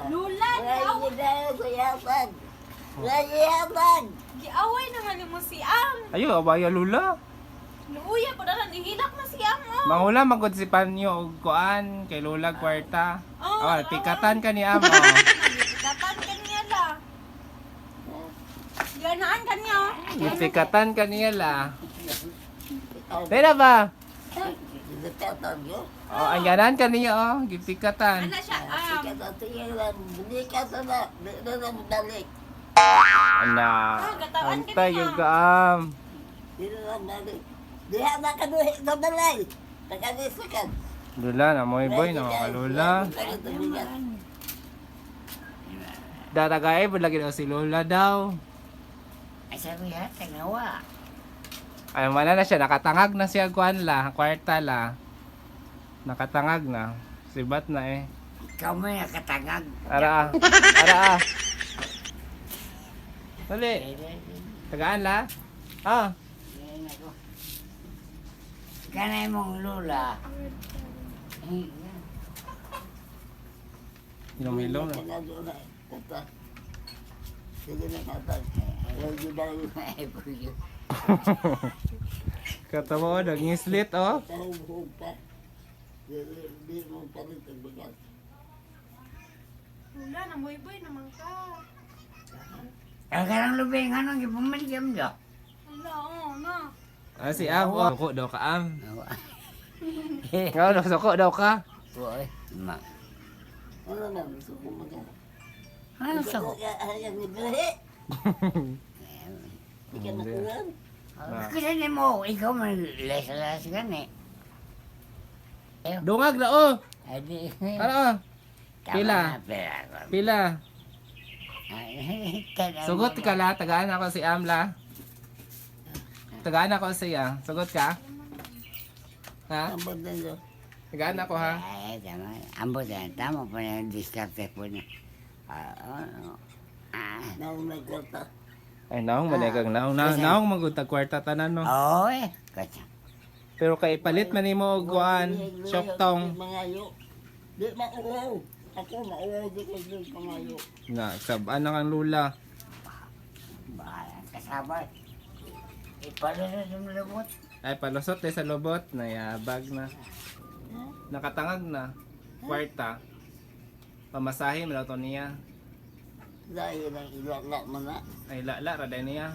Lula, giaway na nga ni mo si Am. Ayo, abaya lula. Luya ko na nihilak na si Am. Oh. Mangula magod si Panyo og kuan kay lula kwarta. Oh, Oh, pikatan ka ni Am. Oh. Pikatan kaniya la. Ganaan kaniya. Pikatan ka niya la. Pera ba? Oh, anyanan ka niya oh, gipikatan. Ano siya, Am? Ana. gatawan ka Antay niya. yung kaam. Lula na moy boy na mga lula. Datagay po lagi daw si Lola daw. Ay sabi ha, tanawa. Ay mana na siya nakatangag na siya kuan la, kwarta la. Nakatangag na. Sibat na eh. Ikaw may nakatangag. Ara. Ara. Dali. Tagaan la. Ah. Kanay mong lula. Hilom-hilom na. Katawa oh, nag-ngislit oh. Lula, namoy-boy naman ka. Ang karang lubing, anong ipumaligam niyo? Wala, oh, na. Ah, si Am oh. Suko daw ka Am. Ikaw daw suko daw ka. Boy, ma. Ano sa ko? Kasi mo, ikaw man les-les ka ni. Dungag na oh. Adi. Ano oh. Pila? Pila. Sugot ka la, tagaan ako si Am la. Tagaan ako siya. Sugot ka? Ha? Tagaan ako ha. Ay, tama. Ambot yan. Tama pa na yung diskarte po niya. Ay naong manigang naong magutag kwarta tanan no. Oy, kaya. Pero kay palit man nimo og kuan, syoktong. Di mauwaw. Ako mauwaw di ko di pangayo. Na saban na kang lula. Bahala kasabay. Ipalusot yung lubot. Ay palusot sa lubot na yabag na. Nakatangag na. Kwarta. Pamasahe mo daw to niya. Dahil ang ilala mo na. Ay lala ra niya.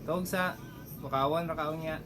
Tawag sa bukawan ra kaon niya.